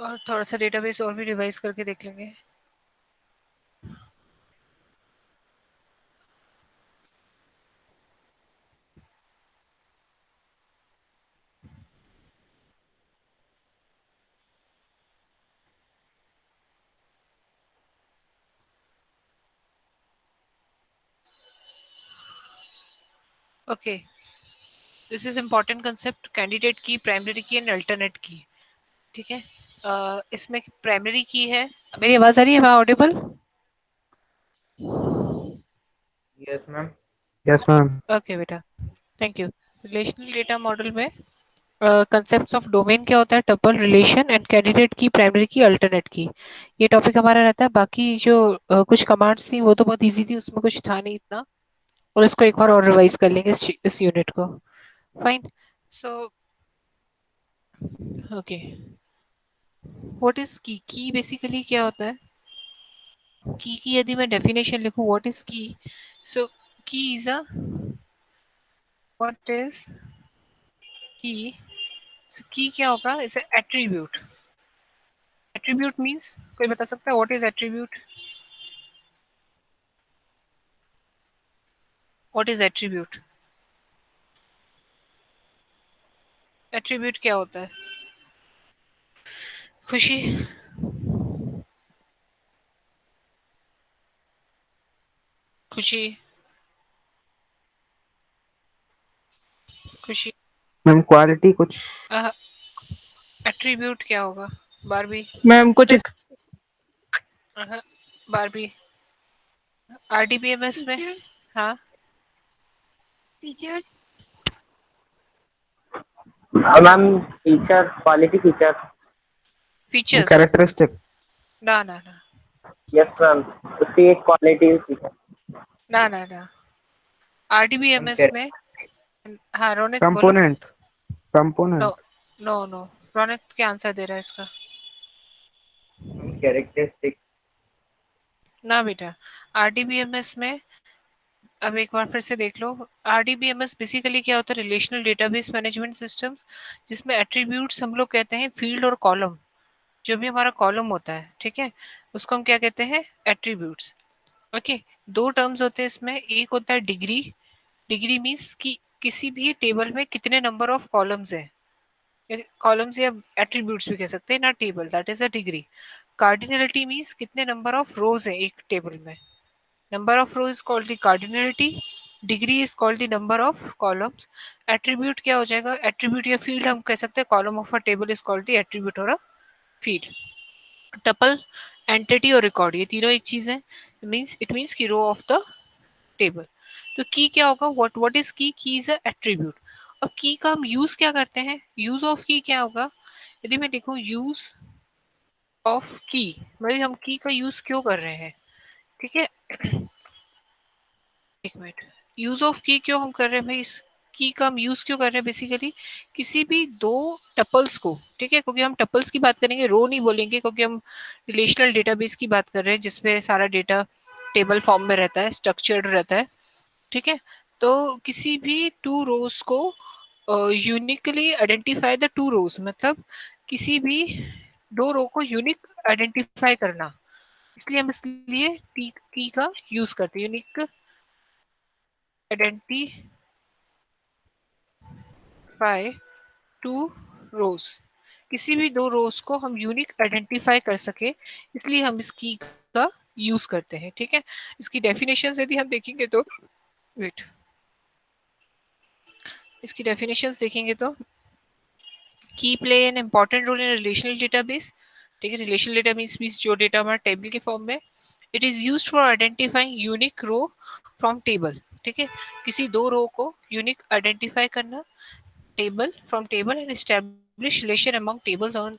और थोड़ा सा डेटाबेस और भी रिवाइज करके देख लेंगे. Okay, this is important concept, candidate key, primary की एंड अल्टरनेट की. ठीक है, इसमें प्राइमरी की है. मेरी आवाज आ रही है? मैं audible? Yes ma'am. Yes ma'am. Okay बेटा, thank you. Relational data model में कंसेप्ट्स ऑफ डोमेन क्या होता है, tuple, relation and candidate key, primary key, alternate key. ये टॉपिक हमारा रहता है. बाकी जो कुछ कमांड्स थी वो तो बहुत इजी थी, उसमें कुछ था नहीं इतना. और इसको एक बार और रिवाइज कर लेंगे इस यूनिट को. Fine. So okay, what is की बेसिकली क्या होता है? की यदि मैं डेफिनेशन लिखूं, व्हाट इज की? सो की इज अ, व्हाट इज की? सो की क्या होगा? It's attribute. एट्रीब्यूट मींस, कोई बता सकता है what is attribute? What is attribute? Attribute क्या होता है? खुशी. खुशी. खुशी. मैम क्वालिटी कुछ. एट्रीब्यूट क्या होगा? बारबी. मैम कुछ बारबी. आरडीबीएमएस में. हाँ. Ma'am feature, quality feature. Features. Characteristic. ना ना ना. Yes ma'am. उसकी एक क्वालिटी फीचर. ना ना ना. आरडीबीएमएस में. हाँ रोनित बोलो. Component. No. Component. No no. Ronit क्या आंसर दे रहा है इसका? कैरेक्टरिस्टिक. ना बेटा. आरडीबीएमएस में, अब एक बार फिर से देख लो. आरडीबीएमएस बेसिकली क्या होता है? रिलेशनल डेटाबेस मैनेजमेंट सिस्टम्स, जिसमें एट्रीब्यूट्स हम लोग कहते हैं फील्ड और कॉलम. जो भी हमारा कॉलम होता है, ठीक है, उसको हम क्या कहते हैं? एट्रीब्यूट्स. ओके. दो टर्म्स होते हैं इसमें. एक होता है डिग्री. डिग्री मीन्स कि किसी भी टेबल में कितने नंबर ऑफ कॉलम्स हैं. कॉलम्स या एट्रीब्यूट्स भी कह सकते हैं ना, table, that is a degree. Cardinality means कितने नंबर ऑफ रोज है एक टेबल में. Number of rose is called the cardinality. Degree is called the number of columns. Attribute क्या हो जाएगा? एट्रीब्यूट या फील्ड हम कह सकते हैं. Column of a table is called the attribute और अ फील्ड. टपल, एंटिटी और रिकॉर्ड, ये तीनों एक चीज है. मीन्स इट मीन्स की रो ऑफ द टेबल. तो की क्या होगा? व्हाट इज की? की इज अ एट्रीब्यूट. अब की का हम यूज क्या करते हैं? यूज ऑफ की क्या होगा? यदि मैं देखूं यूज ऑफ की, मतलब हम की का यूज क्यों कर रहे हैं? ठीक है. एक मिनट. यूज ऑफ की क्यों हम कर रहे हैं भाई? इस की का हम यूज क्यों कर रहे हैं? बेसिकली किसी भी दो टपल्स को, ठीक है, क्योंकि हम टपल्स की बात करेंगे, रो नहीं बोलेंगे, क्योंकि हम रिलेशनल डेटाबेस की बात कर रहे हैं जिसमें सारा डेटा टेबल फॉर्म में रहता है, स्ट्रक्चर्ड रहता है. ठीक है. तो किसी भी टू रोज को uniquely identify the two rows, मतलब किसी भी दो रो को यूनिक आइडेंटिफाई करना. इसलिए हम इसलिए की का यूज करते हैं. Unique identify two rows. किसी भी दो रोज को हम यूनिक आइडेंटिफाई कर सके, इसलिए हम इस की का यूज करते हैं. ठीक है. इसकी डेफिनेशन यदि हम देखेंगे तो, वेट, इसकी डेफिनेशंस देखेंगे तो, key play an important role in relational database. ठीक है. रिलेशनल डेटाबेस मींस जो डेटा हमारा टेबल के फॉर्म में. It is used for identifying unique row from table. ठीक है. किसी दो रो को यूनिक आइडेंटिफाई करना table from table and establish relation among tables on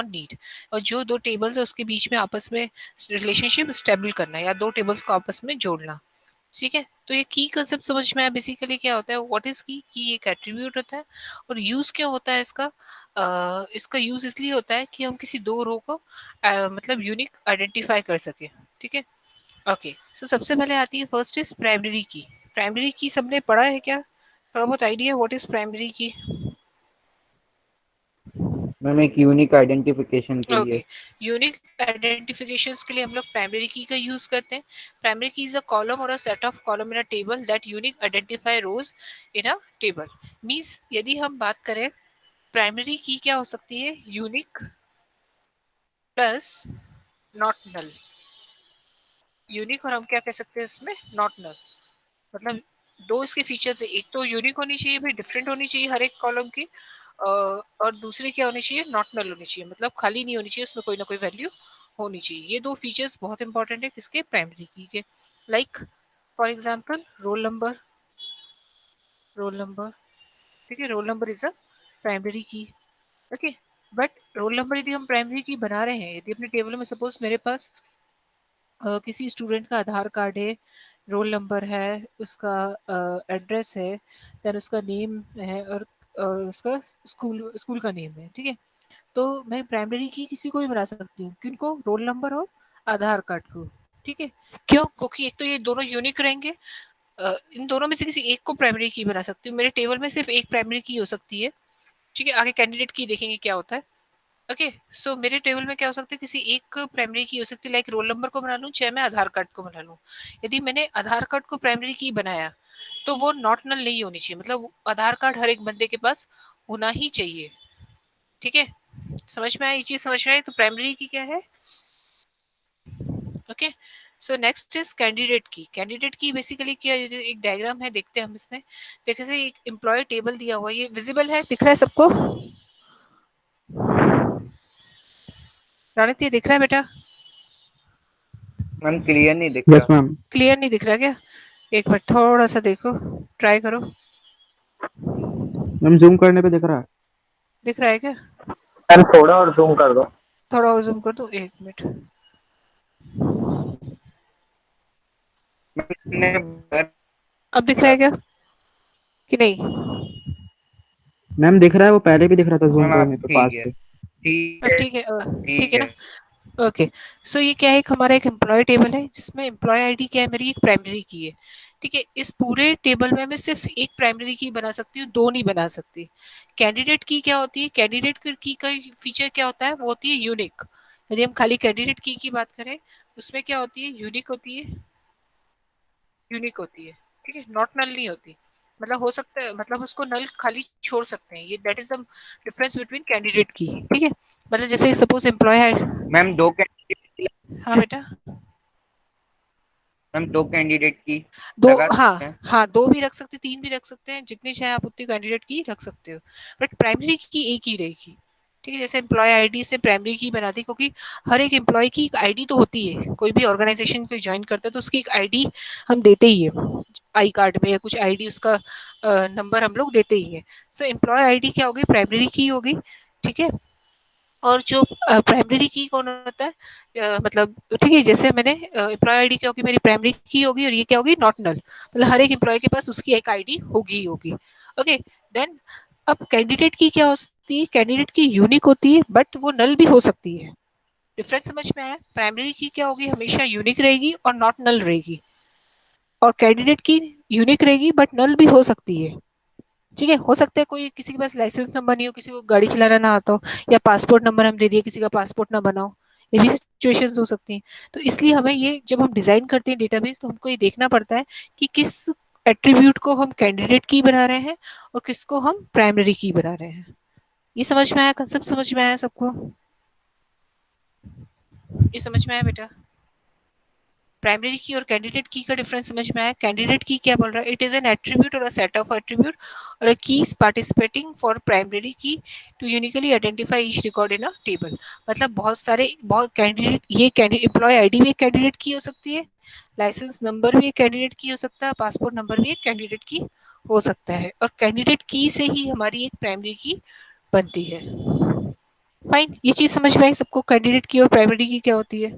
need. और जो दो टेबल्स है उसके बीच में आपस में रिलेशनशिप स्टेबल करना या दो टेबल्स को आपस में जोड़ना. ठीक है. तो ये की कंसेप्ट समझ में आया. बेसिकली क्या होता है? व्हाट इज की एक एट्रीब्यूट होता है. और यूज क्या होता है इसका? इसका यूज इसलिए होता है कि हम किसी दो रो को मतलब यूनिक आइडेंटिफाई कर सके. ठीक है. ओके. सो सबसे पहले आती है, फर्स्ट इज प्राइमरी की. प्राइमरी की सबने पढ़ा है क्या? थोड़ा बहुत आइडिया व्हाट इज प्राइमरी की? मैम एक यूनिक आइडेंटिफिकेशन के लिए। ओके, यूनिक आइडेंटिफिकेशंस के लिए हम लोग प्राइमरी की का यूज करते हैं। प्राइमरी की is a column or a set of column in a table that unique identify rows in a table. Means यदि हम बात करें प्राइमरी की क्या हो सकती है, unique plus not null. Unique और हम क्या कह सकते हैं इसमें, नॉट नल। मतलब दो इसके फीचर्स है, एक तो यूनिक होनी चाहिए भाई, डिफरेंट होनी चाहिए हर एक कॉलम की, और दूसरी क्या होनी चाहिए, नॉट नल होनी चाहिए, मतलब खाली नहीं होनी चाहिए, उसमें कोई ना कोई वैल्यू होनी चाहिए। ये दो फीचर्स बहुत इंपॉर्टेंट है किसके, प्राइमरी की के। Like for example roll number, roll number, ठीक है, roll number is a primary की। ओके, बट रोल नंबर यदि हम प्राइमरी की बना रहे हैं, यदि अपने टेबल में सपोज मेरे पास किसी स्टूडेंट का आधार कार्ड है, रोल नंबर है, उसका एड्रेस है, देन उसका नेम है, और उसका स्कूल स्कूल का नेम है, ठीक है। तो मैं प्राइमरी की किसी को भी बना सकती हूँ, किनको, रोल नंबर और आधार कार्ड को, ठीक है। क्यों, क्योंकि एक तो ये दोनों यूनिक रहेंगे, इन दोनों में से किसी एक को प्राइमरी की बना सकती हूँ। मेरे टेबल में सिर्फ एक प्राइमरी की हो सकती है, ठीक है। आगे कैंडिडेट की देखेंगे क्या होता है। ओके, सो मेरे टेबल में क्या हो सकता है, किसी एक प्राइमरी की हो सकती है, लाइक रोल नंबर को बना लूँ, चाहे मैं आधार कार्ड को बना लूँ। यदि मैंने आधार कार्ड को प्राइमरी की बनाया तो वो नॉट नल नहीं होनी चाहिए, मतलब आधार कार्ड हर एक बंदे के पास होना ही चाहिए, ठीक है। समझ में आया, ये चीज समझ में आई, तो प्राइमरी की क्या है। Okay, so next is candidate की। कैंडिडेट की बेसिकली क्या है, एक डायग्राम है, देखते हैं हम इसमें। देखिए से एक एम्प्लॉय टेबल दिया हुआ है, ये विजिबल है, दिख रहा है सबको, राणित ये दिख रहा है बेटा। मैम क्लियर नहीं दिख यस रहा। मैम। क्लियर नहीं दिख रहा क्या, एक बार थोड़ा सा देखो, ट्राई करो। मैम जूम करने पे दिख रहा है। दिख रहा है क्या, मैम थोड़ा और जूम कर दो। थोड़ा और जूम कर दो, एक मिनट। मैंने अब दिख रहा है क्या कि नहीं। मैम दिख रहा है, वो पहले भी दिख रहा था जूम मैम आप करने पे ठीक पास है, से। ठीक अब है, ठीक है, ठीक ठीक है है। ना। ओके, सो ये क्या है, एक हमारा एक एम्प्लॉय टेबल है जिसमें एम्प्लॉय आईडी क्या है, मेरी एक प्राइमरी की है, ठीक है। इस पूरे टेबल में मैं सिर्फ एक प्राइमरी की बना सकती हूँ, दो नहीं बना सकती। कैंडिडेट की क्या होती है, कैंडिडेट की का फीचर क्या होता है, वो होती है यूनिक। यदि हम खाली कैंडिडेट की बात करें, उसमें क्या होती है, यूनिक होती है, यूनिक होती है, ठीक है, नॉट नल नहीं होती। मतलब हो सकता है, मतलब उसको नल खाली छोड़ सकते हैं, ये that is the difference between candidate की, ठीक है। मतलब जैसे सपोज एम्प्लॉय है। मैम दो कैंडिडेट, हाँ बेटा, मैम दो कैंडिडेट की दो, लगा सकते हाँ हैं। हाँ, दो भी रख सकते, तीन भी रख सकते हैं, जितनी चाहे आप उतनी कैंडिडेट की रख सकते हो। बट प्राइमरी की एक ही रहेगी, ठीक है। जैसे एम्प्लॉय आईडी से प्राइमरी की बनाती, क्योंकि हर एक एम्प्लॉय की एक आईडी तो होती है, कोई भी ऑर्गेनाइजेशन को ज्वाइन करता है तो उसकी एक आईडी हम देते ही है, आई कार्ड में या कुछ आईडी उसका नंबर हम लोग देते ही है। सो एम्प्लॉय आईडी क्या होगी, प्राइमरी की होगी, ठीक है। और जो प्राइमरी की कौन होता है, मतलब ठीक है, जैसे मैंने एम्प्लॉय आईडी क्या होगी, मेरी प्राइमरी की होगी, और ये क्या होगी, नॉट नल, मतलब हर एक एम्प्लॉय के पास उसकी एक आईडी होगी ही होगी। ओके, देन अब कैंडिडेट की क्या होती है, कैंडिडेट की यूनिक होती है बट वो नल भी हो सकती है। डिफरेंस समझ में आया, प्राइमरी की क्या होगी, हमेशा यूनिक रहेगी और नॉट नल रहेगी, और कैंडिडेट की यूनिक रहेगी बट नल भी हो सकती है, ठीक है। हो सकता है कोई किसी के पास लाइसेंस नंबर नहीं हो, किसी को गाड़ी चलाना ना आता हो, या पासपोर्ट नंबर हम दे दिए, किसी का पासपोर्ट ना बनाओ, ये भी सिचुएशंस हो सकती हैं। तो इसलिए हमें ये, जब हम डिजाइन करते हैं डेटाबेस, तो हमको ये देखना पड़ता है कि किस एट्रीब्यूट को हम कैंडिडेट की बना रहे हैं और किसको हम प्राइमरी की बना रहे हैं। ये समझ में आया, कंसेप्ट समझ में आया सबको, ये समझ में आया बेटा। प्राइमरी की और कैंडिडेट की का डिफरेंस समझ में आया। कैंडिडेट की क्या बोल रहा है, इट इज एन एट्रीब्यूट और अ सेट ऑफ एट्रीब्यूट और a keys participating for primary key to uniquely identify each record in a table. मतलब बहुत सारे, बहुत कैंडिडेट, ये कैंडिडेट एम्प्लॉय आईडी भी एक कैंडिडेट की हो सकती है, लाइसेंस नंबर भी एक कैंडिडेट की हो सकता है, पासपोर्ट नंबर भी एक कैंडिडेट की हो सकता है, और कैंडिडेट की से ही हमारी एक प्राइमरी की बनती है। फाइन, ये चीज समझ में आई सबको, कैंडिडेट की और प्राइमरी की क्या होती है,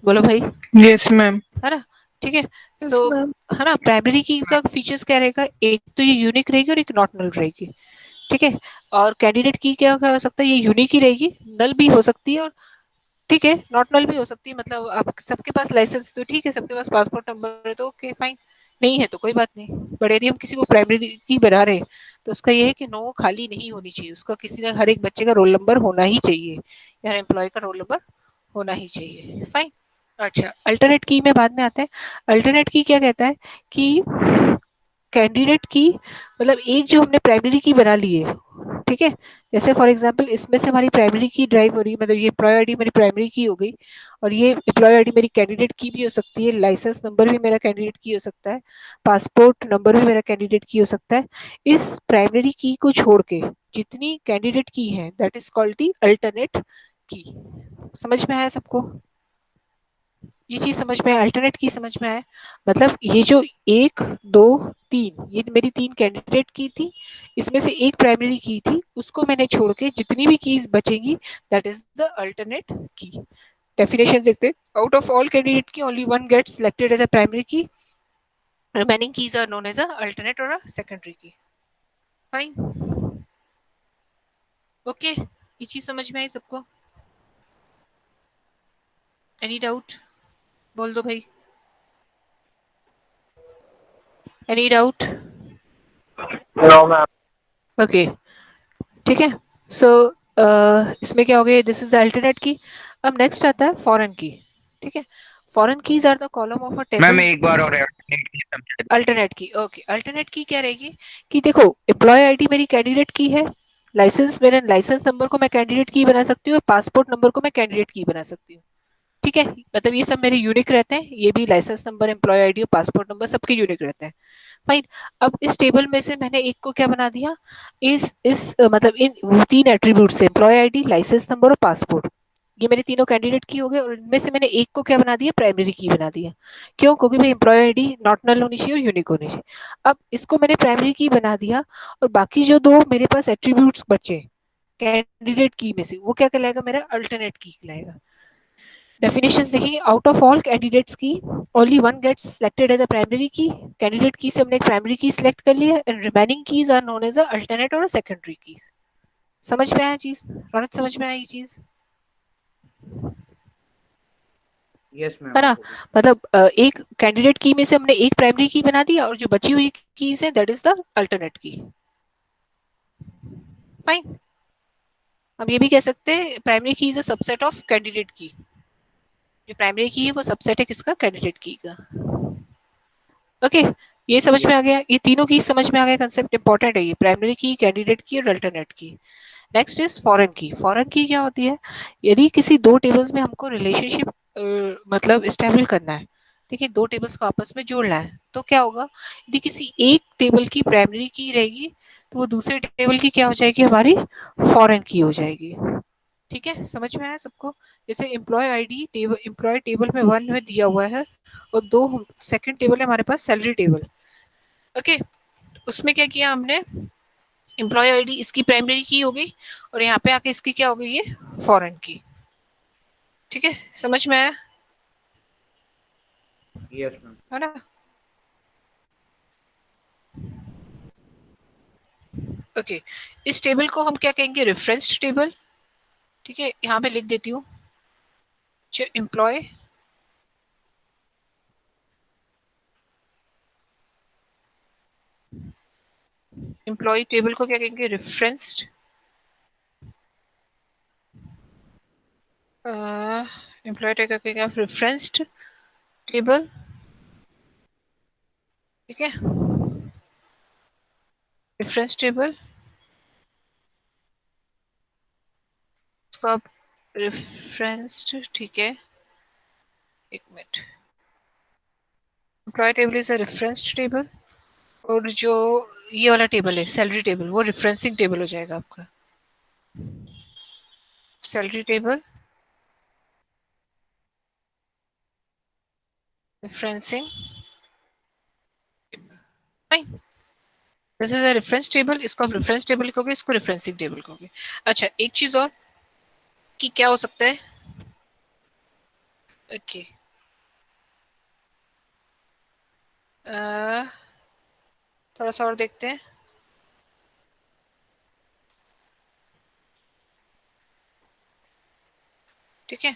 बोलो भाई। Yes ma'am. है ना, ठीक है। सो है ना, प्राइमरी की का फीचर्स क्या रहेगा, एक तो ये यूनिक रहेगी और एक नॉट नल रहेगी, ठीक है। और कैंडिडेट की क्या हो सकता है, ये यूनिक ही रहेगी, नल भी हो सकती है, और ठीक है, नॉट नल भी हो सकती है। मतलब आप सबके पास लाइसेंस तो ठीक है, सबके पास पासपोर्ट नंबर है तो ओके फाइन, नहीं है तो कोई बात नहीं। बट यदि हम किसी को प्राइमरी की बना रहे हैं तो उसका ये है कि नो खाली नहीं होनी चाहिए, उसका किसी ना हर एक बच्चे का रोल नंबर होना ही चाहिए, या एम्प्लॉय का रोल नंबर होना ही चाहिए। फाइन। अच्छा, अल्टरनेट की में बाद में आता है। अल्टरनेट की क्या कहता है कि कैंडिडेट की मतलब एक जो हमने प्राइमरी की बना ली है, ठीक है, जैसे फॉर एग्जांपल इसमें से हमारी प्राइमरी की ड्राइव हो रही है, मतलब ये एम्प्लॉय आईडी मेरी प्राइमरी की हो गई, और ये एम्प्लॉय आईडी मेरी कैंडिडेट की भी हो सकती है, लाइसेंस नंबर भी मेरा कैंडिडेट की हो सकता है, पासपोर्ट नंबर भी मेरा कैंडिडेट की हो सकता है। इस प्राइमरी की को छोड़ के जितनी कैंडिडेट की है that is called the alternate की। समझ में आया सबको? ये चीज समझ में, अल्टरनेट की समझ में आए, मतलब ये जो एक दो तीन, ये मेरी तीन कैंडिडेट की थी, इसमें से एक प्राइमरी की थी, उसको मैंने छोड़ के जितनी भी कीज बचेंगी that is the alternate key. Definition देखते, out of all candidate key only one gets selected as a primary key, remaining keys are known as a alternate और a secondary key. Fine. Okay, ये चीज समझ में आई सबको? Any doubt? बोल दो भाई, any doubt? No ma'am. Okay, ठीक है। सो इसमें क्या हो गया, दिस इज द अल्टरनेट की। अब नेक्स्ट आता है फॉरेन की, ठीक है। Foreign keys are the column of a ma'am table. एक बार और alternate की समझा दीजिए। अल्टरनेट की, ओके, अल्टरनेट की क्या रहेगी कि देखो, एम्प्लॉय आईडी मेरी कैंडिडेट की है, लाइसेंस मेरे लाइसेंस नंबर को मैं कैंडिडेट की बना सकती हूँ, और पासपोर्ट नंबर को मैं कैंडिडेट की बना सकती हूँ, ठीक है। मतलब ये सब मेरे यूनिक रहते हैं, ये भी लाइसेंस नंबर, एम्प्लॉय आईडी और पासपोर्ट नंबर सबके यूनिक रहते हैं। फाइन। अब इस टेबल में से मैंने एक को क्या बना दिया, मतलब इन वो तीन एट्रीब्यूट से, एम्प्लॉय आईडी, लाइसेंस नंबर और पासपोर्ट, ये मेरे तीनों कैंडिडेट की हो गए, और इनमें से मैंने एक को क्या बना दिया, प्राइमरी की बना दिया। क्यों? क्योंकि भाई एम्प्लॉय आईडी नॉट नल होनी चाहिए और यूनिक होनी चाहिए। अब इसको मैंने प्राइमरी की बना दिया, और बाकी जो दो मेरे पास एट्रीब्यूट्स बचे कैंडिडेट की में से, वो क्या कहलाएगा, मेरा अल्टरनेट की कहलाएगा। डेफिनेशंस देखिए, out of all candidates key only one gets selected as a primary key, candidate key से हमने एक प्राइमरी की सिलेक्ट कर लिया, and remaining keys are known as a alternate और सेकेंडरी कीज। समझ में आया चीज? रौनक समझ में आई चीज? यस है मैम ना? आपको भी। मतलब एक कैंडिडेट की में से हमने एक प्राइमरी की बना दिया, और जो बची हुई कीज है दैट इज द अल्टरनेट की। फाइन। अब ये भी कह सकते हैं प्राइमरी की is a subset of candidate की, जो प्राइमरी की है वो सबसेट है किसका, कैंडिडेट की का। ओके, ये समझ में यस आ गया, ये तीनों की समझ में आ गया, कंसेप्ट इंपॉर्टेंट है ये, प्राइमरी की, कैंडिडेट की और अल्टरनेट की। नेक्स्ट इज फॉरेन की। फॉरेन की क्या होती है, यदि किसी दो टेबल्स में हमको रिलेशनशिप मतलब स्टेबल करना है, ठीक है, दो टेबल्स को आपस में जोड़ना है, तो क्या होगा, यदि किसी एक टेबल की प्राइमरी की रहेगी, तो वो दूसरे टेबल की क्या हो जाएगी, हमारी फॉरेन की हो जाएगी। ठीक है, समझ में आया सबको? जैसे employee ID table, employee table में वन में दिया हुआ है, और दो सेकंड टेबल है हमारे पास सैलरी टेबल। ओके, उसमें क्या किया हमने, एम्प्लॉय आईडी इसकी प्राइमरी की हो गई, और यहाँ पे आके इसकी क्या हो गई, ये फॉरेन की। ठीक है, समझ में आया? Yes ma'am. है ना? ओके, इस टेबल को हम क्या कहेंगे, रेफरेंस टेबल। ठीक है, यहाँ पे लिख देती हूँ, एम्प्लॉय एम्प्लॉय टेबल को क्या कहेंगे, रेफरेंस्ड एम्प्लॉय टेबल को क्या, रेफरेंस्ड टेबल। ठीक है, रेफरेंस टेबल, उसको आप रेफरेंस्ड, ठीक है, एक minute, employee table is a referenced table, और जो ये वाला टेबल है सैलरी टेबल, वो रेफरेंसिंग टेबल हो जाएगा आपका, salary table referencing. Fine, this is a reference table, इसको आप रेफरेंस टेबल लिखोगे, इसको रेफरेंसिंग टेबल लिखोगे। अच्छा, एक चीज और कि क्या हो सकता है, ओके, थोड़ा सा और देखते हैं। ठीक है,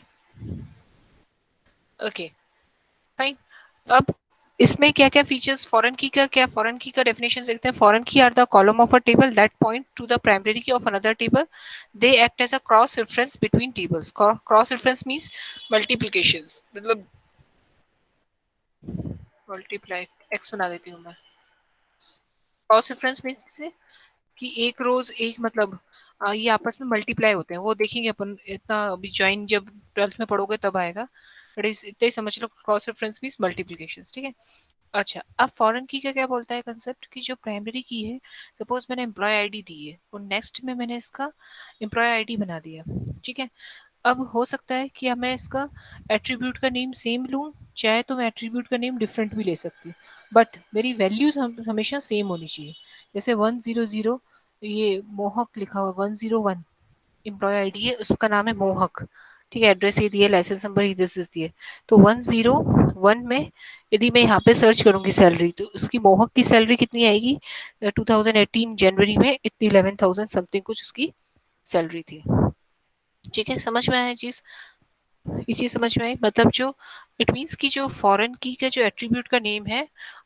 ओके, फाइन। अब इसमें क्या क्या फीचर्स फॉरेन की का क्या फॉरेन की का डेफिनेशन देखते हैं. Foreign key are the column of a table that point to the primary key of another table. They act as a cross reference between tables. Cross reference means multiplications, मतलब multiply X बना देती हूँ मैं. Cross reference means कि एक रोज एक मतलब ये आपस में मल्टीप्लाई होते हैं, वो देखेंगे अपन. इतना अभी ज्वाइन जब 12th में पढ़ोगे तब आएगा, बट इतना ही समझ लो. Cross reference means multiplication. ठीक है. अच्छा, अब फॉरेन की का क्या बोलता है कंसेप्ट की जो प्राइमरी की है, सपोज मैंने एम्प्लॉय आईडी दी है और नेक्स्ट में मैंने इसका एम्प्लॉय आईडी बना दिया. ठीक है. अब हो सकता है कि मैं इसका एट्रीब्यूट का नेम सेम लूँ, चाहे तो मैं एट्रीब्यूट का नेम डिफरेंट भी ले सकती हूँ, बट मेरी वैल्यूज हमेशा सेम होनी चाहिए. जैसे 100, ये मोहक लिखा हुआ 101 एम्प्लॉय आईडी है, उसका नाम है मोहक. ठीक है. एड्रेस ये दिया, लाइसेंस नंबर ही दिस दिए. तो 101 में यदि मैं यहाँ पे सर्च करूंगी सैलरी, तो उसकी मोहक की सैलरी कितनी आएगी? 2018 जनवरी में इतनी 11,000 समथिंग कुछ उसकी सैलरी थी. ठीक है. समझ में आया चीज? ये चीज समझ में आई. मतलब जो इट मीन्स कि जो फॉरेन की का जो एट्रीब्यूट का नेम है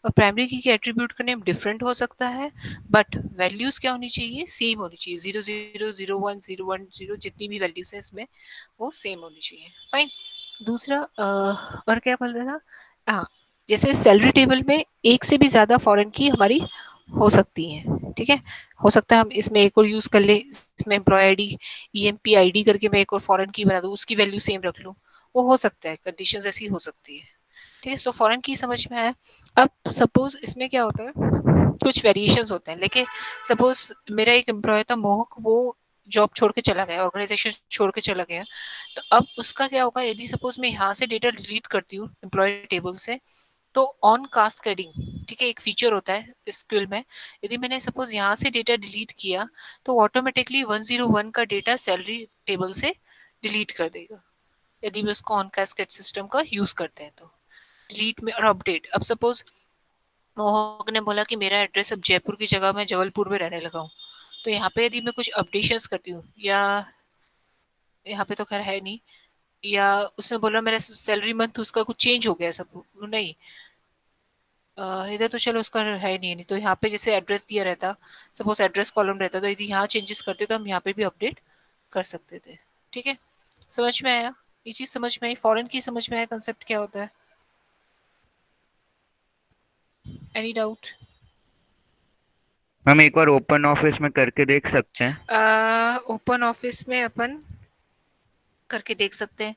और प्राइमरी की के एट्रीब्यूट का नेम डिफरेंट हो सकता है, बट वैल्यूज क्या होनी चाहिए? सेम होनी चाहिए. 00, 01, 010 जितनी भी वैल्यूज है इसमें वो सेम होनी चाहिए. फाइन. दूसरा और क्या बोल रहा था? हाँ, जैसे सैलरी टेबल में एक से भी ज्यादा फॉरेन की हमारी हो सकती हैं. ठीक है. हो सकता है हम इसमें एक और यूज कर ले, इसमें एम्प्लॉय आईडी ईएमपी आईडी करके मैं एक और फॉरेन की बना दूं, उसकी वैल्यू सेम रख लूं. वो हो सकता है, कंडीशंस ऐसी हो सकती है. ठीक है. सो फॉरेन की समझ में आया. अब सपोज इसमें क्या होता है, कुछ वेरिएशंस होते हैं. लेकिन सपोज मेरा एक एम्प्लॉय था मोहक, वो जॉब छोड़ के चला गया, ऑर्गेनाइजेशन छोड़ के चला गया. तो अब उसका क्या होगा? यदि सपोज मैं यहाँ से डेटा डिलीट करती हूँ एम्प्लॉय टेबल से, तो ऑन कास्केडिंग, ठीक है, एक फीचर होता है स्क्यूएल में. यदि मैंने सपोज यहाँ से डेटा डिलीट किया, तो ऑटोमेटिकली 101 का डेटा सैलरी टेबल से डिलीट कर देगा, यदि भी उसको ऑन कैस्केड सिस्टम का यूज करते हैं तो. डिलीट में और अपडेट. अब सपोज मोहक ने बोला कि मेरा एड्रेस अब जयपुर की जगह मैं जबलपुर में रहने लगा हूँ, तो यहाँ पे यदि मैं कुछ अपडेशंस करती हूँ, या यहाँ पे तो खैर है नहीं, या उसने बोला मेरा सैलरी मंथ उसका कुछ चेंज हो गया सब, नहीं इधर तो चलो उसका है नहीं. तो यहाँ पे जैसे एड्रेस दिया रहता, सपोज एड्रेस कॉलम रहता, तो यदि यहाँ चेंजेस करते तो हम यहाँ पे भी अपडेट कर सकते थे. ठीक है. समझ में आया? ये चीज समझ में आई. फॉरेन की समझ में आया कंसेप्ट क्या होता है? Any doubt? मैम एक बार ओपन ऑफिस में करके देख सकते हैं. ओपन ऑफिस में अपन करके देख सकते हैं,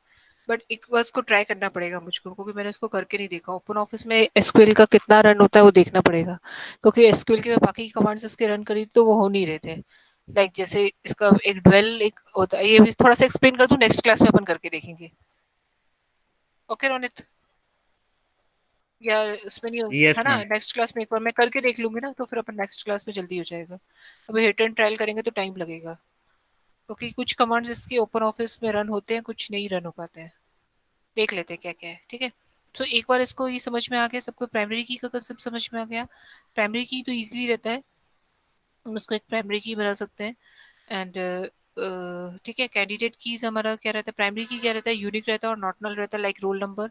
बट एक बार उसको ट्राई करना पड़ेगा मुझको, क्योंकि मैंने उसको करके नहीं देखा. ओपन ऑफिस में एसक्यूएल का कितना रन होता है वो देखना पड़ेगा, क्योंकि एसक्यूएल के मैं बाकी कमांड्स इसके रन करी तो वो हो नहीं रहे थे. लाइक जैसे इसका एक ड्वेल एक होता है, ये भी थोड़ा सा एक्सप्लेन कर दूं, नेक्स्ट क्लास में अपन करके देखेंगे. ओके रोनित? या उसमें नहीं है यस ना? मैम. नेक्स्ट क्लास में एक बार मैं करके देख लूंगी ना, तो फिर अपन नेक्स्ट क्लास में जल्दी हो जाएगा. अभी हिट एंड ट्रायल करेंगे तो टाइम लगेगा, क्योंकि कुछ कमांड्स इसके ओपन ऑफिस में रन होते हैं, कुछ नहीं रन हो पाते हैं. देख लेते हैं क्या क्या है. ठीक है. तो एक बार इसको ये समझ में आ गया सबको, प्राइमरी की का कंसेप्ट समझ में आ गया. प्राइमरी की तो इजीली रहता है, हम उसको एक प्राइमरी की बना सकते हैं. एंड ठीक है. कैंडिडेट कीज हमारा क्या रहता है? प्राइमरी की क्या रहता है? यूनिक रहता है और नॉट नल रहता है, लाइक रोल नंबर.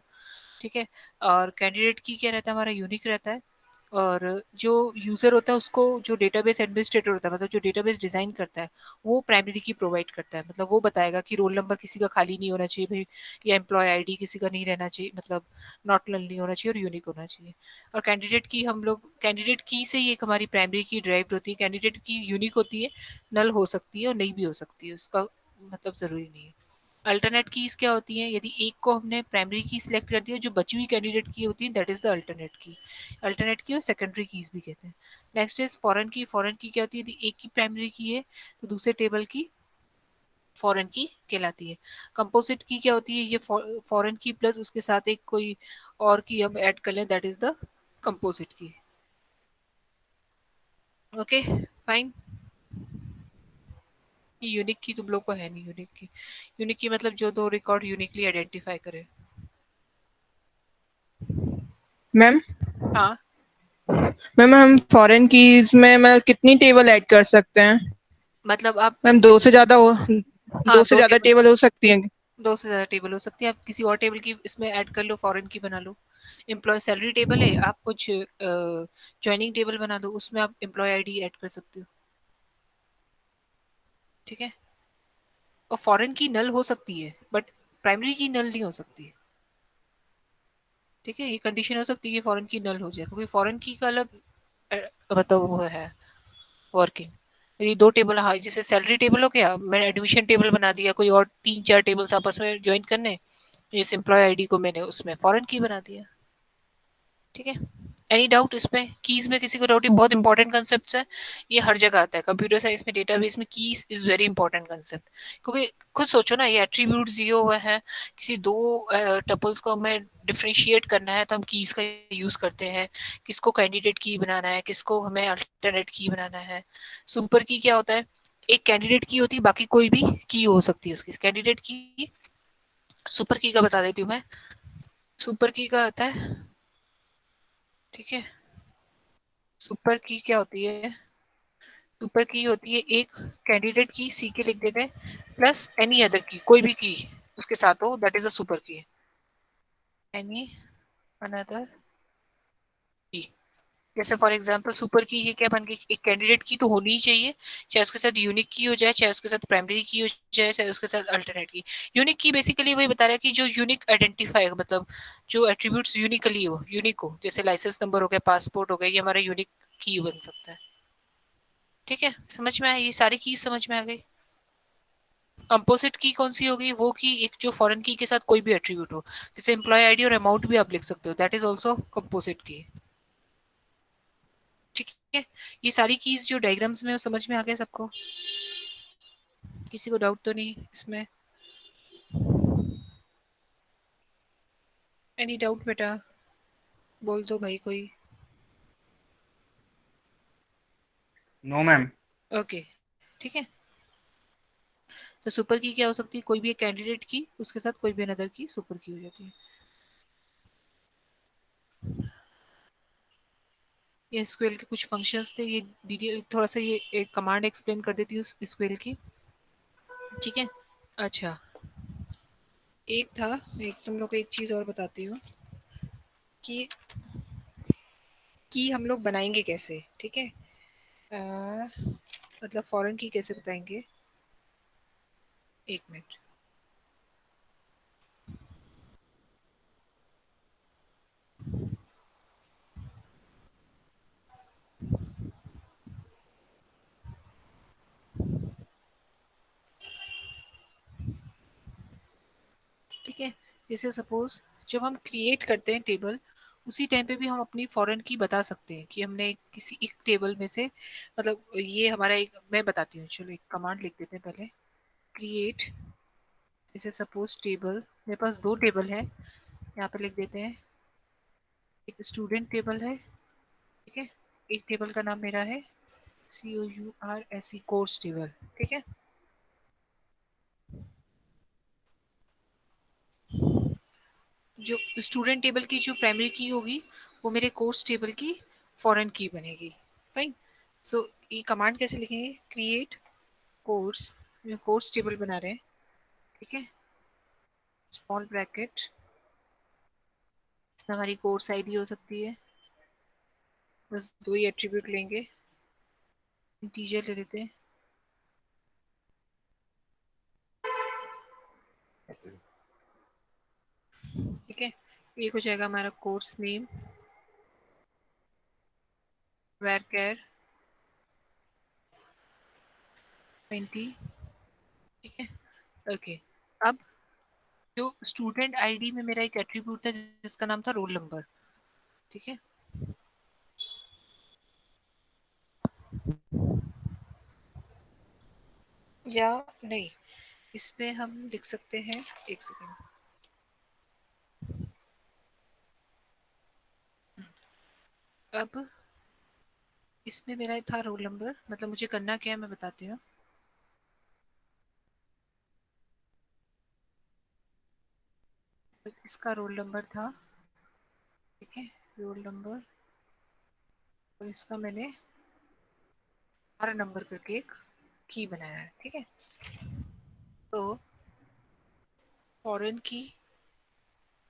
ठीक है. और कैंडिडेट की क्या रहता है? हमारा यूनिक रहता है. और जो यूजर होता है उसको, जो डेटाबेस एडमिनिस्ट्रेटर होता है, मतलब जो डेटाबेस डिजाइन करता है, वो प्राइमरी की प्रोवाइड करता है. मतलब वो बताएगा कि रोल नंबर किसी का खाली नहीं होना चाहिए भाई, या एम्प्लॉय आईडी किसी का नहीं रहना चाहिए, मतलब नॉट नल नहीं होना चाहिए और यूनिक होना चाहिए. और कैंडिडेट की हम लोग कैंडिडेट की से ही एक हमारी प्राइमरी की ड्राइव होती है. कैंडिडेट की यूनिक होती है, नल हो सकती है और नहीं भी हो सकती है, उसका मतलब जरूरी नहीं है. अल्टरनेट कीज क्या होती हैं? यदि एक को हमने प्राइमरी की सिलेक्ट कर दिया, जो बची हुई कैंडिडेट की होती है, दैट इज द अल्टरनेट की. अल्टरनेट की और सेकेंडरी कीज भी कहते हैं. नेक्स्ट इज फॉरेन की. फॉरेन की क्या होती है? यदि एक की प्राइमरी की है तो दूसरे टेबल की फॉरेन की कहलाती है. कंपोजिट की क्या होती है? ये फॉरेन की प्लस उसके साथ एक कोई और की हम ऐड कर लें, that is the composite key. Okay fine. ये यूनिक की तुम लोग को है नहीं. यूनिक की, यूनिक की मतलब जो दो रिकॉर्ड यूनिकली आइडेंटिफाई करे. मैम हाँ, मैम हम फॉरेन कीज में मैं कितनी टेबल ऐड कर सकते हैं? मतलब आप मैम दो से ज्यादा हाँ टेबल हो सकती हैं? 2 से ज़्यादा टेबल हो सकती है, आप किसी और टेबल की इसमें ऐड कर लो, फॉरेन की बना लो। एम्प्लॉय सैलरी टेबल है, आप कुछ जॉइनिंग टेबल बना दो, उसमें आप एम्प्लॉय आईडी ऐड कर सकते हो। ठीक है, और फॉरेन की नल हो सकती है बट प्राइमरी की नल नहीं हो सकती। ठीक है, ये कंडीशन हो सकती है कि फॉरेन की नल हो जाए, क्योंकि फॉरेन की का अलग मतलब वो है वर्किंग। ये दो टेबल, हाँ, जैसे सैलरी टेबल हो गया, मैंने एडमिशन टेबल बना दिया, कोई और 3-4 टेबल्स आपस में ज्वाइन करने, इस एम्प्लॉय आईडी को मैंने उसमें फॉरेन की बना दिया। ठीक है, एनी डाउट इसमें? कीज में किसी को डाउट? ये बहुत इंपॉर्टेंट कंसेप्ट है, ये हर जगह आता है कंप्यूटर साइंस में, डेटाबेस में keys is very important concept. क्योंकि खुद सोचो ना, ये एट्रीब्यूट दिए हुए हैं, किसी दो टपल्स को हमें डिफ्रेंशिएट करना है तो हम कीज का यूज करते हैं। किसको कैंडिडेट की बनाना है, किसको हमें अल्टरनेट की बनाना है। सुपर की क्या होता है? एक कैंडिडेट की होती है, बाकी कोई भी की हो सकती है उसकी। कैंडिडेट की सुपर की का बता देती हूँ मैं। सुपर की का आता है, ठीक है, सुपर की क्या होती है? सुपर की होती है एक कैंडिडेट की, सी के लिख देते हैं, प्लस एनी अदर की, कोई भी की उसके साथ हो, दैट इज अ सुपर की। एनी अनदर की, जैसे फॉर एग्जांपल सुपर की ये क्या बन गई? एक कैंडिडेट की तो होनी ही चाहिए, चाहे उसके साथ यूनिक की हो जाए, चाहे उसके साथ प्राइमरी की हो जाए, चाहे उसके साथ अल्टरनेट की। यूनिक की बेसिकली वही बता रहा है कि जो यूनिक आइडेंटिफाई, मतलब जो एट्रीब्यूट्स यूनिकली हो, यूनिक हो, जैसे लाइसेंस नंबर हो गया, पासपोर्ट हो गया, ये हमारा यूनिक की बन सकता है। ठीक है, समझ में आया? ये सारी की समझ में आ गई। कंपोजिट की कौन सी होगी? वो की एक जो फॉरेन की के साथ कोई भी एट्रीब्यूट हो, जैसे एम्प्लॉय आईडी और अमाउंट भी आप लिख सकते हो, that is also composite key. ठीक है, ये सारी कीज जो डायग्राम्स में, समझ में आ गया सबको? किसी को डाउट तो नहीं इसमें? एनी डाउट बेटा? बोल दो भाई कोई। No ma'am. ओके, ठीक है। तो सुपर की क्या हो सकती है? कोई भी एक कैंडिडेट की, उसके साथ कोई भी अनदर की सुपर की हो जाती है। ये एसक्यूएल के कुछ फंक्शंस थे, ये डिटेल थोड़ा सा ये एक कमांड एक्सप्लेन कर देती हूँ एसक्यूएल की। ठीक है, अच्छा, एक था, मैं तुम लोग को एक चीज और बताती हूँ कि हम लोग बनाएंगे कैसे। ठीक है, मतलब फॉरेन की कैसे बताएंगे? एक मिनट। ठीक है, जैसे सपोज जब हम क्रिएट करते हैं टेबल, उसी टाइम पे भी हम अपनी फॉरेन की बता सकते हैं कि हमने किसी एक टेबल में से, मतलब ये हमारा एक, मैं बताती हूँ, चलो एक कमांड लिख देते हैं पहले। क्रिएट, जैसे सपोज टेबल, मेरे पास दो टेबल है, यहाँ पे लिख देते हैं। एक स्टूडेंट टेबल है, ठीक है, एक टेबल का नाम मेरा है COURSE, कोर्स टेबल। ठीक है, जो स्टूडेंट टेबल की जो प्राइमरी की होगी, वो मेरे कोर्स टेबल की फॉरेन की बनेगी। फाइन। सो ये कमांड कैसे लिखेंगे? क्रिएट कोर्स, कोर्स टेबल बना रहे हैं, ठीक है, स्मॉल ब्रैकेट, इसमें हमारी कोर्स आईडी हो सकती है, बस दो ही एट्रीब्यूट लेंगे, इंटीजर ले लेते हैं। ठीक है, एक हो जाएगा हमारा कोर्स नेम, वेर कैर 20। ठीक है, ओके। अब जो स्टूडेंट आईडी में मेरा एक एट्रीब्यूट था जिसका नाम था रोल नंबर। ठीक है, या नहीं, इसमें हम लिख सकते हैं, एक सेकेंड, अब इसमें मेरा था रोल नंबर, मतलब मुझे करना क्या है मैं बताती हूँ। तो इसका रोल नंबर था, ठीक है, रोल नंबर, और इसका मैंने 12 नंबर करके एक की बनाया है। ठीक है, तो फॉरेन की,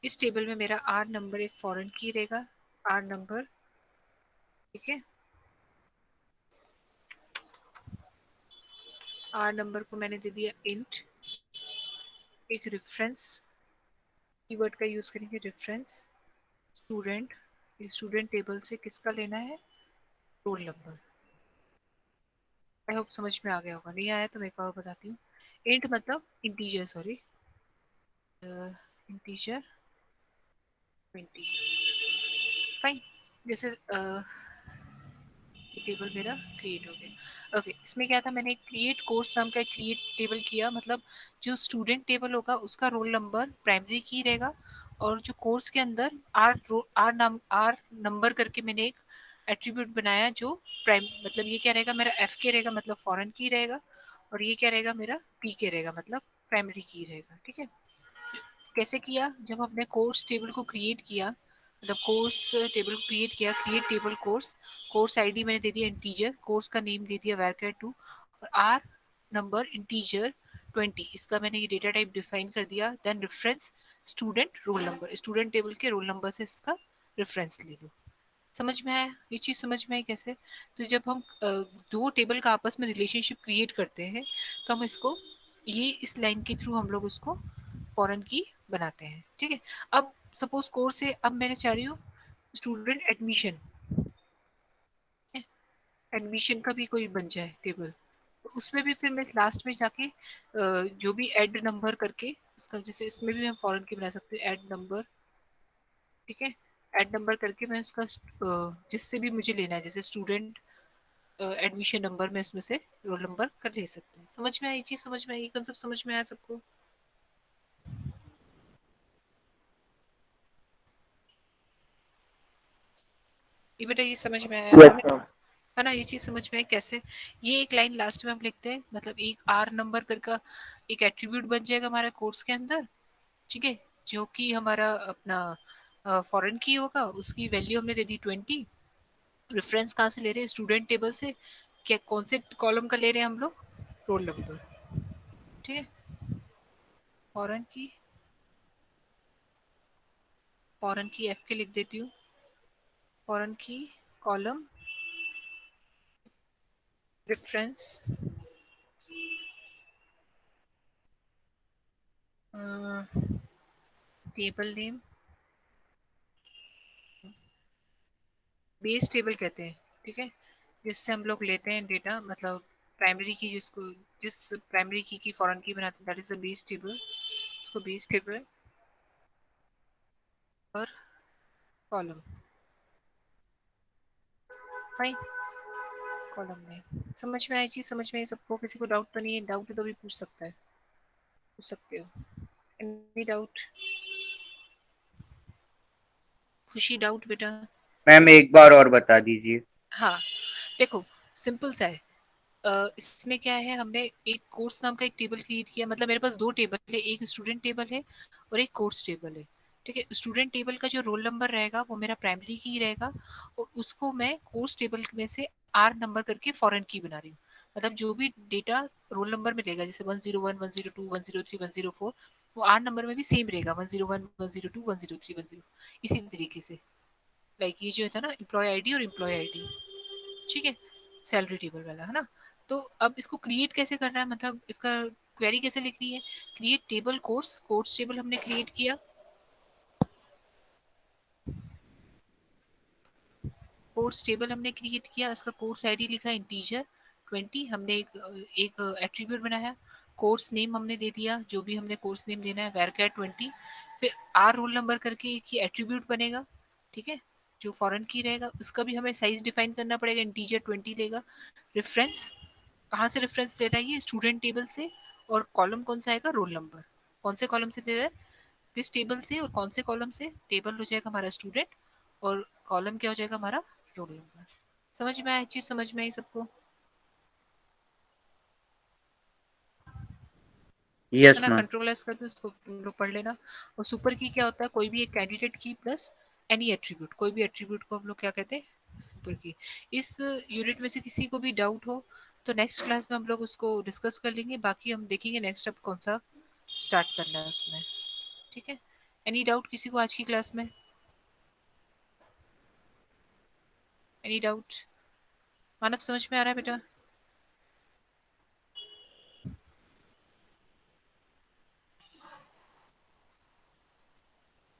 इस टेबल में मेरा आर नंबर एक फॉरेन की रहेगा, आर नंबर, ठीक है। आर नंबर को मैंने दे दिया इंट, एक रेफरेंस कीवर्ड का यूज करेंगे, रेफरेंस स्टूडेंट, स्टूडेंट टेबल से किसका लेना है, रोल नंबर। आई होप समझ में आ गया होगा, नहीं आया तो मैं एक और बताती हूँ। इंट मतलब integer, sorry, integer 20, fine. This is table मेरा क्रिएट हो गया। ओके, इसमें क्या था, मैंने क्रिएट कोर्स नाम का क्रिएट टेबल किया, मतलब जो स्टूडेंट टेबल होगा उसका रोल नंबर प्राइमरी की रहेगा, और जो कोर्स के अंदर आर नंबर करके मैंने एक एट्रीब्यूट बनाया जो प्राइम, मतलब ये क्या रहेगा मेरा एफ के रहेगा, मतलब फॉरेन की रहेगा, और ये क्या रहेगा मेरा पी के रहेगा, मतलब प्राइमरी की रहेगा, ठीक है। कैसे किया, जब हमने कोर्स टेबल को क्रिएट किया, मतलब कोर्स टेबल को क्रिएट किया, create table course, course ID मैंने दे दिया इंटीजर, कोर्स का नेम दे दिया varchar 2, और आर नंबर इंटीजर 20, इसका मैंने ये डेटा टाइप डिफाइन कर दिया। Then reference student roll number, student table के रोल नंबर से इसका रेफरेंस ले लो। समझ में आया, ये चीज समझ में आई कैसे। तो जब हम दो टेबल का आपस में रिलेशनशिप क्रिएट करते हैं, तो हम इसको, ये इस लाइन के थ्रू हम लोग उसको फॉरेन की बनाते हैं, ठीक है। अब सपोज कोर्स से अब मैंने चाह रही हूँ स्टूडेंट एडमिशन, एडमिशन का भी कोई बन जाए टेबल, तो उसमें भी फिर मैं लास्ट में जाके जो भी ऐड नंबर करके इसका, जैसे इसमें भी हम फॉरेन की बना सकते हैं ऐड नंबर, ठीक है। ऐड नंबर करके मैं उसका जिससे भी मुझे लेना है, जैसे स्टूडेंट एडमिशन नंबर में इसमें से रोल नंबर कर ले सकते हैं। समझ में आई चीज, समझ में आई, कंसेप्ट समझ में आया सबको। ये बेटा ये समझ में आया यस हमें, सर। है ना, ये चीज समझ में आई कैसे। ये एक लाइन लास्ट में हम लिखते हैं, मतलब एक आर नंबर करके एक एट्रीब्यूट बन जाएगा हमारे कोर्स के अंदर, ठीक है, जो कि हमारा अपना फॉरेन की होगा, उसकी वैल्यू हमने दे दी 20। रेफरेंस कहाँ से ले रहे हैं, स्टूडेंट टेबल से, क्या कौन से कॉलम का ले रहे हैं हम लोग, रोल नंबर, ठीक है। फॉरेन की, फॉरेन की एफ के लिख देती हूँ, फॉरेन की column reference table name, base table कहते हैं, ठीक है, जिससे हम लोग लेते हैं डेटा, मतलब प्राइमरी की, जिसको जिस प्राइमरी की फॉरेन की बनाते हैं, that is a base table, उसको बेस टेबल और कॉलम, फाइन। कॉलम में समझ में आई चीज, समझ में आई सबको, किसी को डाउट तो नहीं है, डाउट है तो भी पूछ सकता है, पूछ सकते हो, एनी डाउट, खुशी डाउट बेटा। मैम एक बार और बता दीजिए। हाँ, देखो सिंपल सा है, इसमें क्या है, हमने एक कोर्स नाम का एक टेबल क्रिएट किया, मतलब मेरे पास दो टेबल है, एक स्टूडेंट टेबल है और एक कोर्स टेबल है, ठीक है। स्टूडेंट टेबल का जो रोल नंबर रहेगा वो मेरा प्राइमरी की रहेगा, और उसको मैं कोर्स टेबल में से आर नंबर करके फॉरेन की बना रही हूँ, मतलब जो भी डेटा रोल नंबर में देगा, जैसे 101 102 103 104, वो आर नंबर में भी सेम रहेगा, 101 102 103 104, इसी तरीके से। लाइक ये जो था ना एम्प्लॉय आईडी और एम्प्लॉय आईडी, ठीक है, सैलरी टेबल वाला, है ना। तो अब इसको क्रिएट कैसे करना है, मतलब इसका क्वेरी कैसे लिखनी है, create table course, course table हमने क्रिएट किया, कोर्स टेबल हमने क्रिएट किया, इसका कोर्स आईडी लिखा इंटीजर 20, हमने एक एट्रीब्यूट बनाया, कोर्स नेम हमने दे दिया, जो भी हमने कोर्स नेम देना है varchar 20, फिर आर रोल नंबर करके एक एट्रीब्यूट बनेगा, ठीक है, जो फॉरेन की रहेगा, उसका भी हमें साइज डिफाइन करना पड़ेगा, इंटीजर 20 लेगा। रेफरेंस, कहाँ से रेफरेंस ले रहा है ये, स्टूडेंट टेबल से, और कॉलम कौन सा आएगा, रोल नंबर, कौन से कॉलम से दे रहा है, किस टेबल से, और कौन से कॉलम से, टेबल हो जाएगा हमारा स्टूडेंट, और कॉलम क्या हो जाएगा हमारा, रोल नंबर। समझ में आया चीज, समझ में आई सबको, है यस ना। मैम। कंट्रोल एस कर दो, इसको तुम लोग पढ़ लेना। और सुपर की क्या होता है, कोई भी एक कैंडिडेट की प्लस एनी एट्रीब्यूट, कोई भी एट्रीब्यूट को हम लोग क्या कहते हैं, सुपर की। इस यूनिट में से किसी को भी डाउट हो तो नेक्स्ट क्लास में हम लोग उसको डिस्कस कर लेंगे, बाकी हम देखेंगे नेक्स्ट अब कौन सा स्टार्ट करना है उसमें। ठीक है, एनी डाउट किसी को आज की क्लास में? Any doubt? मानव समझ में आ रहा है बेटा?